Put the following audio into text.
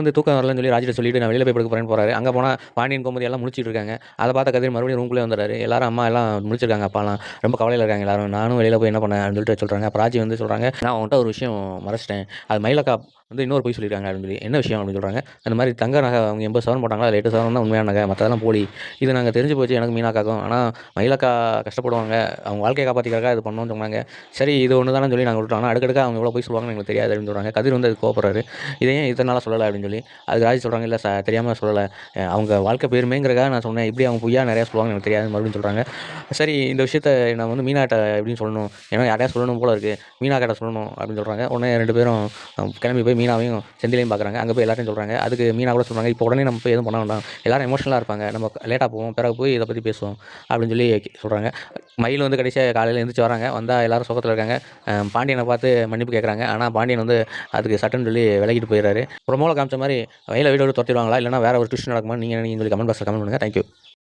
வந்து தூக்கம் வரலன்னு சொல்லி ராஜிட்ட சொல்லிட்டு நான் வெளியில போய் படுக்க போறேன்னு போறாரு. அங்க போனா பாண்டியன், கோமதி எல்லாம் முழிச்சிட்டு இருக்காங்க. அத பார்த்த கதிர் மறுபடியும் ரூம்குள்ளே வந்துறாரு. எல்லாரும் அம்மா எல்லாம் முழிச்சிருக்காங்க. அப்பாலாம் ரொம்ப கவலையில இருக்காங்க எல்லாரும். நானும் வெளியில போய் என்ன பண்ணேன் அப்படின்னு சொல்லிட்டு சொல்றாங்க. அப்ப ராஜி வந்து சொல்றாங்க, நான் உன்கிட்ட ஒரு விஷயம் மறைச்சிட்டேன். அது மயிலக்கா வந்து இன்னொரு பொய் சொல்லியிருக்காங்க அப்படின்னு சொல்லி. என்ன விஷயம் அப்படின்னு சொல்றாங்க. அந்த மாதிரி தங்க நகை அவங்க 80 சவரன் போட்டாங்களா, அதில் 8 சவரன் தான் உண்மையான நகை, மற்றதெல்லாம் போலி. இது நாங்கள் தெரிஞ்சு போச்சு எனக்கு மீனாக்காக்கும். ஆனால் மயிலக்கா கஷ்டப்படுவாங்க, அவங்க வாழ்க்கையை காப்பாற்றிக்கிறக்காக இது பண்ணோம்னு சொன்னாங்க. சரி இது ஒன்று தானே சொல்லி நாங்கள் விட்டோம். ஆனால் அடுக்கடுக்க அவங்க எவ்வளோ போய் சொல்லுவாங்கன்னு எங்களுக்கு தெரியாது அப்படின்னு சொல்கிறாங்க. கதிர் வந்து அது கோவப்படுறாரு. இதை ஏன் இத்தனை நாளாக சொல்லலை அப்படின்னு சொல்லி. அதுக்கு ராஜி சொல்கிறாங்க, இல்லை தெரியாமல் சொல்லலை, அவங்க வாழ்க்கை பேருமேங்கிறக்காக நான் சொன்னேன். இப்படி அவங்க பொய்யா நிறையா சொல்லுவாங்க எனக்கு தெரியாது மறுபடியும் சொல்கிறாங்க. சரி இந்த விஷயத்த நான் வந்து மீனாட்ட எப்படின்னு சொல்லணும், ஏன்னா யாரையா சொல்லணும் போல இருக்குது, மீனா கிட்ட சொல்லணும் அப்படின்னு சொல்கிறாங்க. உடனே 2 பேரும் கிளம்பி போய் மீனாவையும் செந்திலையும் பார்க்குறாங்க. அங்கே போய் எல்லாத்தையும் சொல்கிறாங்க. அதுக்கு மீனா கூட சொல்கிறாங்க, இப்போ உடனே நம்ம போய் எதுவும் பண்ண வேண்டாம், எல்லாரும் எமோஷனலாக இருப்பாங்க, நம்ம லேட்டாக போவோம், பிறகு போய் இதை பற்றி பேசுவோம் அப்படின்னு சொல்லி சொல்கிறாங்க. மயில் வந்து கடைசியாக காலையில் எழுந்திரிச்சு வராங்க. வந்தால் எல்லாரும் சோகத்தில் இருக்காங்க. பாண்டியனை பார்த்து மன்னிப்பு கேட்குறாங்க. ஆனால் பாண்டியன் வந்து அதுக்கு சட்டுன்னு சொல்லி விலகிட்டு போயிடுறாரு. ப்ரோமோவில் காமிச்ச மாதிரி மயிலை வீடோடு துரத்திடுவாங்களா, இல்லைனா வேறு ஒரு ட்விஸ்ட் நடக்குமா, நீங்கள் சொல்லி கமெண்ட் பாக்ஸில் கமெண்ட் பண்ணுங்கள். தேங்க்யூ.